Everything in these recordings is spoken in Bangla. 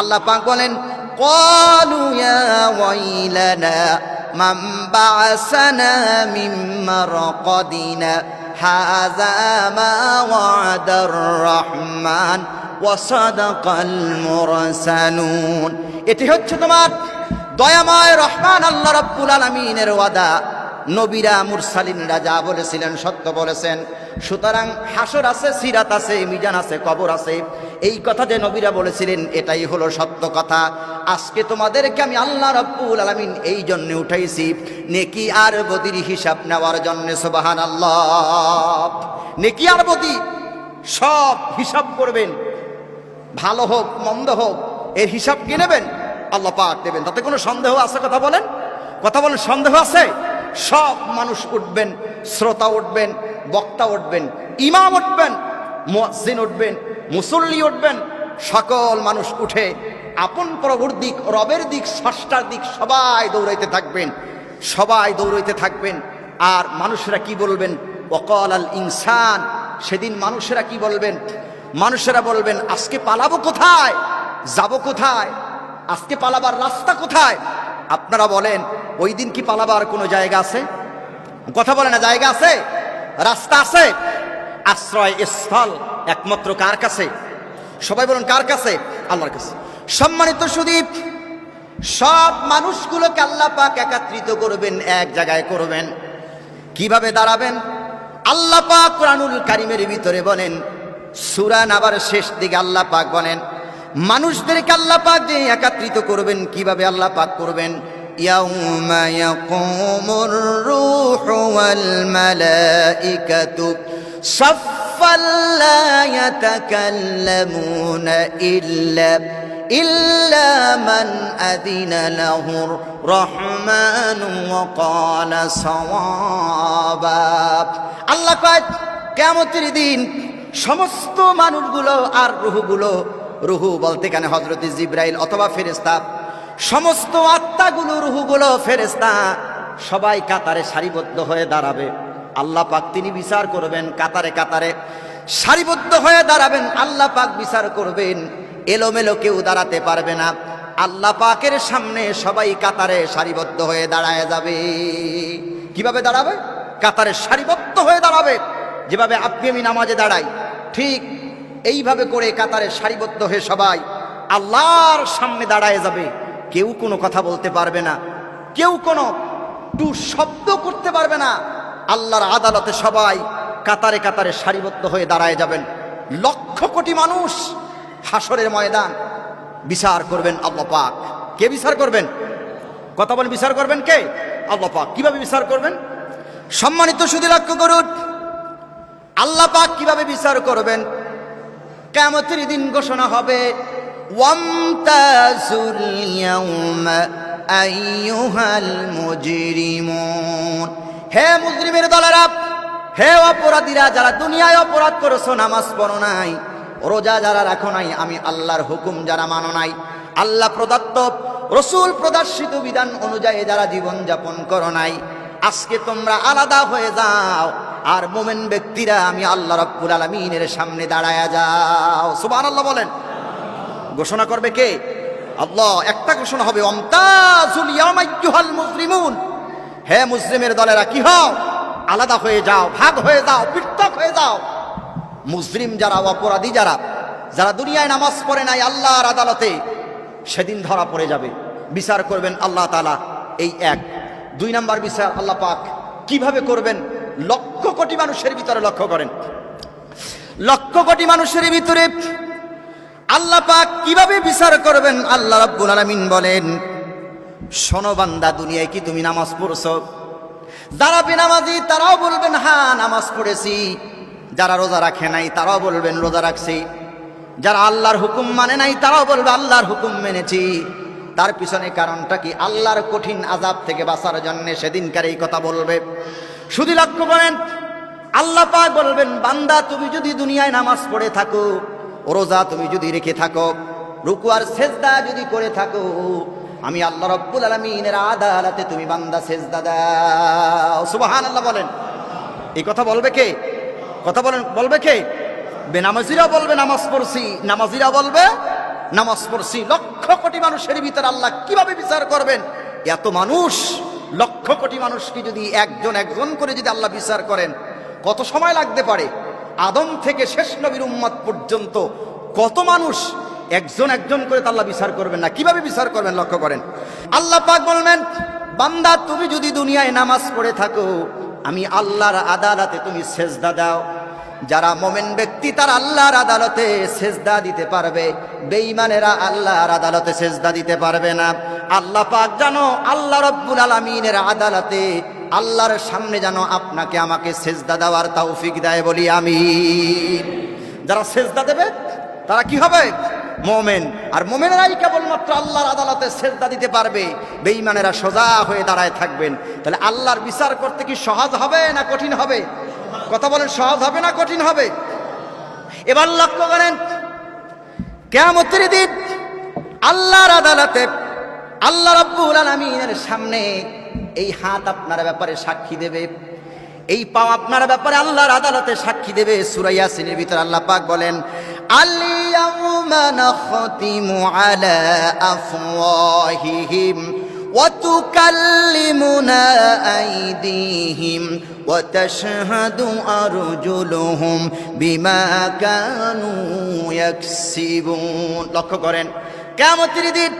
আল্লাহ পাক বলেন ক্বালু ইয়া ওয়াইলানা মান বা'সানা মিন মারকাদিনা হাযা মা ওয়া'দার রহমান ওয়া সাদাকাল মুরসালুন। এটি হচ্ছে তোমার দয়াময় রহমান আল্লাহ রাব্বুল আলামিনের ওয়াদা। নবীরা মুরসালিনরা যা বলেছিলেন সত্য বলেছেন। সুতরাং হাসর আছে, সিরাত আছে, মিজান আছে, কবর আছে, এই কথা যে নবীরা বলেছিলেন এটাই হলো সত্য কথা। আজকে তোমাদেরকে আমি আল্লাহ রাব্বুল আলামিন এই জন্য উঠাইছি নেকি আর বদির হিসাব নেওয়ার জন্য। সুবহানাল্লাহ। নেকি আর বদি সব হিসাব করবেন, ভালো হোক মন্দ হোক এর হিসাব কে নেবেন? আল্লাহ পাক দেবেন। তাতে কোনো সন্দেহ আছে? কথা বলেন, কথা বলেন, সন্দেহ আছে? সব মানুষ উঠবেন, শ্রোতা উঠবেন, বক্তা উঠবেন, ইমাম উঠবেন, মুয়াজ্জিন উঠবেন, মুসল্লি উঠবেন, সকল মানুষ উঠে আপন প্রভুর দিক, রবের দিক, স্রষ্টার দিক সবাই দৌড়াইতে থাকবেন, সবাই দৌড়াইতে থাকবেন। আর মানুষেরা কি বলবেন? ওয়াকাল আল ইনসান, সেদিন মানুষেরা কি বলবেন? মানুষেরা বলবেন আজকে পালাবো কোথায়, যাব কোথায়, আজকে পালাবার রাস্তা কোথায়? আপনারা বলেন ওই দিন কি পালাবার কোনো জায়গা আছে? কথা বলে না, জায়গা আছে, রাস্তা আছে? আশ্রয় স্থল একমাত্র কার কাছে? সবাই বলুন কার কাছে? আল্লাহর কাছে। সম্মানিত সুদী, সব মানুষগুলোকে আল্লাহ পাক একত্রিত করবেন, এক জায়গায় করবেন। কিভাবে দাঁড়াবেন? আল্লাহ পাক কুরআনুল কারীমের ভিতরে বলেন, সূরা নাবার শেষ দিকে আল্লাহ পাক বলেন মানুষদেরকে আল্লাহ পাক যে একত্রিত করবেন, কিভাবে আল্লাহ পাক করবেন? ইয়াউমা ইয়াকুমুর রূহু ওয়াল মালাইকাতু সাফফান লা ইয়াতাকাল্লামুনা ইল্লা মান আযিনা লাহুর রহমানু ওয়া ক্বালা সাওয়াবা। আল্লাহ কয় কিয়ামতের দিন সমস্ত মানুষগুলো আর রূহগুলো, রুহু বলতে কেন হযরত জিবরাইল অথবা ফেরেশতা, সমস্ত আত্মাগুলো, রুহুগুলো, ফেরেশতা সবাই কাতারে সারিবদ্ধ হয়ে দাঁড়াবে। আল্লাহ পাক তিনি বিচার করবেন, কাতারে কাতারে সারিবদ্ধ হয়ে দাঁড়াবেন। আল্লাহ পাক বিচার করবেন, এলোমেলো কেউ দাঁড়াতে পারবে না। আল্লাহ পাকের সামনে সবাই কাতারে সারিবদ্ধ হয়ে দাঁড়ায় যাবে। কিভাবে দাঁড়াবে? কাতারে সারিবদ্ধ হয়ে দাঁড়াবে। যেভাবে আপনি আমি নামাজে দাঁড়াই, ঠিক এইভাবে করে কাতারে সারিবদ্ধ হয়ে সবাই আল্লাহর সামনে দাঁড়ায় যাবে। কেউ কোনো কথা বলতে পারবে না, কেউ কোনো টু শব্দ করতে পারবে না। আল্লাহর আদালতে সবাই কাতারে কাতারে সারিবদ্ধ হয়ে দাঁড়ায় যাবেন। লক্ষ কোটি মানুষ হাসরের ময়দান বিচার করবেন আল্লাহ পাক। কে বিচার করবেন? কথা বলেন, বিচার করবেন কে? আল্লাহ পাক। কিভাবে বিচার করবেন? সম্মানিত শুধু লক্ষ্য করুন আল্লাহ পাক কিভাবে বিচার করবেন। কিয়ামতের দিন ঘোষণা হবে, ওয়ামতাজুল ইয়াউমা আইয়ুহাল মুজরিমুন। হে মুজরিমের দলেরা, হে অপরাধীরা, যারা দুনিয়ায় অপরাধ করেছো, নামাজ পড়ো নাই, রোজা যারা রাখো নাই, আমি আল্লাহর হুকুম যারা মানো নাই, আল্লাহ প্রদত্ত রসূল প্রদর্শিত বিধান অনুযায়ী যারা জীবন যাপন করো নাই, আজকে তোমরা আলাদা হয়ে যাও। আর মুমিন ব্যক্তিরা আমি আল্লাহ রাব্বুল আলামিনের সামনে দাঁড়ায়া যাও। সুবহানাল্লাহ বলেন। ঘোষণা করবে কে? আল্লাহ। একটা ঘোষণা হবে, ওয়ামতাজুল ইয়াউমা আইয়ুহাল মুজরিমুন। হে মুজরিমের দলেরা কি হও? আলাদা হয়ে যাও, ভাগ হয়ে যাও, পৃথক হয়ে যাও। মুজরিম যারা, অপরাধী যারা, যারা দুনিয়ায় নামাজ পড়ে নাই, আল্লাহর আদালতে সেদিন ধরা পড়ে যাবে। বিচার করবেন আল্লাহ তাআলা। এই এক। দুই নাম্বার বিচার আল্লাহ পাক কিভাবে করবেন? লক্ষ কোটি মানুষের ভিতরে লক্ষ্য করেন, লক্ষ কোটি মানুষের ভিতরে আল্লাহ পাক কিভাবে বিচার করবেন? আল্লাহ রাব্বুল আলামিন বলেন, শোনো বান্দা, দুনিয়ায় কি তুমি নামাজ পড়ছো? যারা বেনামাজি তারাও বলবেন হ্যাঁ নামাজ পড়েছি। যারা রোজা রাখে নাই তারাও বলবেন রোজা রাখছি। যারা আল্লাহর হুকুম মানে নাই তারাও বলবে আল্লাহর হুকুম মেনেছি। তার পিছনে কারণটা কি? আল্লাহর কঠিন আযাব থেকে বাঁচার জন্য সেদিনকার এই কথা বলবে। শুধু লক্ষ্য করেন, আল্লাহ পাক বলবেন, বান্দা তুমি যদি দুনিয়ায় নামাজ পড়ে থাকো, রোজা তুমি যদি রেখে থাকো, রুকু আর সেজদা যদি করে থাকো, আমি আল্লাহ রাব্বুল আলামিনের আদালতে তুমি বান্দা সেজদা দাও। সুবহানাল্লাহ বলেন। এই কথা বলবে কে? কথা বলেন, বলবে কে? বেনামাজিরা বলবে নামাজ পড়ছি, নামাজিরা বলবে নামাজ পড়ছি, লক্ষ কোটি মানুষের ভিতরে আল্লাহ কিভাবে বিচার করবেন? এত মানুষ, লক্ষ কোটি মানুষকে যদি একজন একজন করে যদি আল্লাহ বিচার করেন, কত সময় লাগতে পারে? আদম থেকে শেষ নবীর উম্মত পর্যন্ত কত মানুষ একজন একজন করে আল্লাহ বিচার করবেন না? কিভাবে বিচার করবেন? লক্ষ্য করেন, আল্লাহ পাক বলবেন, বান্দা তুমি যদি দুনিয়ায় নামাজ পড়ে থাকো, আমি আল্লাহর আদালতে তুমি সেজদা দাও। যারা মোমেন ব্যক্তি তারা আল্লাহর আদালতে সেজদা দিতে পারবে, বেঈমানেরা আল্লাহর আদালতে সেজদা দিতে পারবে না। আল্লাহ পাক জানো আল্লাহ রাব্বুল আলামিনের আদালতে আল্লাহর সামনে জানো আপনাকে আমাকে সেজদা দেওয়ার তৌফিক দেয়, বলি আমিন। যারা সেজদা দেবে তারা কি হবে? মোমেন। আর মোমেনেরাই কেবলমাত্র আল্লাহর আদালতে সেজদা দিতে পারবে, বেঈমানেরা সোজা হয়ে দাঁড়ায় থাকবেন। তাহলে আল্লাহর বিচার করতে কি সহজ হবে না কঠিন হবে? কথা বলেন, সহজ হবে না কঠিন হবে? এবার লক্ষ্য করেন, কিয়ামতের দিন আল্লাহর আদালতে আল্লাহ রাব্বুল আলামিনের সামনে এই হাত আপনার ব্যাপারে সাক্ষী দেবে, এই পাও আপনার ব্যাপারে আল্লাহর আদালতে সাক্ষী দেবে। সূরা ইয়াসিনের ভিতরে আল্লাহ পাক বলেন, আল ইয়াউমা নাখতিমু আলা আফওয়াহিহিম ওয়া তুকাল্লিমুনা আইদিহিম ওয়া তাশহাদু আরজুলুহুম বিমা কানু ইয়াকসিবুন। লক্ষ্য করেন, কিয়ামতের দিন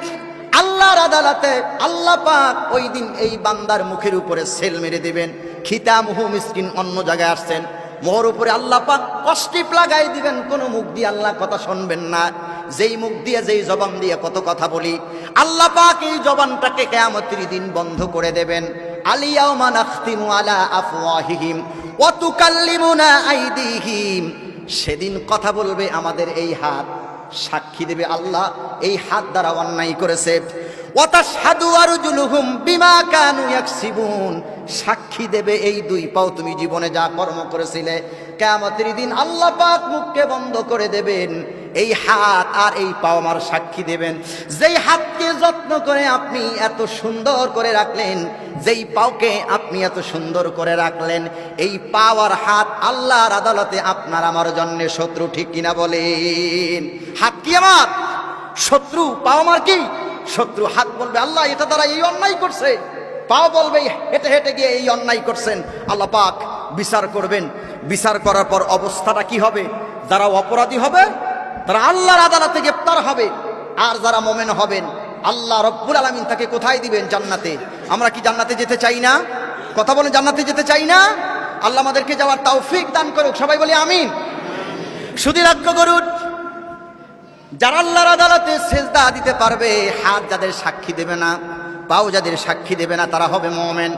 আল্লাহর আদালতে আল্লাহ পাক ওই দিন এই বান্দার মুখের উপরে সেল মেরে দিবেন। খিতামুহু মিসকিন, অন্য জায়গায় আসছেন, মোহর উপরে আল্লাহ পাক কষ্টিপ লাগাই দিবেন। কোন মুখ দিয়ে আল্লাহ কথা শুনবেন না। যেই মুখ দিয়ে, যেই জবান দিয়ে কত কথা বলি, আল্লাহ পাক এই জবানটাকে কিয়ামতের দিন বন্ধ করে দেবেন। আল ইয়াউমা নাখতিমু আলা আফওয়াহিহিম ওয়া তুকাল্লিমুনা আইদিহিম। সেদিন কথা বলবে আমাদের এই হাত, সাক্ষী দেবে আল্লাহ এই হাত দ্বারা অন্যায় করেছে। ওয়া তাশহাদু আরজুলুহুম বিমা কানু ইয়াকসিবুন। সাক্ষী দেবে এই দুই পাও তুমি জীবনে যা কর্ম করেছিলে। কিয়ামতের দিন আল্লাহ পাক মুখকে বন্ধ করে দেবেন, এই হাত আর এই পাও আমার সাক্ষী দেবেন। যেই হাতকে যত্ন করে আপনি এত সুন্দর করে রাখলেন, যেই পাওকে আপনি এত সুন্দর করে রাখলেন, এই পাও আর হাত আল্লাহর আদালতে আপনার আমার জন্য শত্রু, ঠিক কিনা বলেন? হাত কি আমার শত্রু, পাও আমার কি শত্রু। হাত বলবে আল্লাহ এটা দ্বারা এই অন্যায় করছে, পাও বলবে হেঁটে হেঁটে গিয়ে এই অন্যায় করছেন। আল্লাহ পাক বিচার করবেন। বিচার করার পর অবস্থাটা কি হবে? যারা অপরাধী হবে তারা আল্লাহর আদালতে গ্রেফতার হবে, আর যারা মোমেন হবেন আল্লাহ রব্বুল আলামিন তাকে কোথায় দিবেন? জান্নাতে। আমরা কি জান্নাতে যেতে চাই না? কথা বলেন, জান্নাতে যেতে চাই না? আল্লাহ আমাদেরকে যাওয়ার তৌফিক দান করুক, সবাই বলি আমিন। শুধু লক্ষ্য করুন, যারা আল্লাহর আদালতে সেজদা দিতে পারবে, হাত যাদের সাক্ষী দেবে না, পাও যাদের সাক্ষী দেবে না, তারা হবে মুমিন।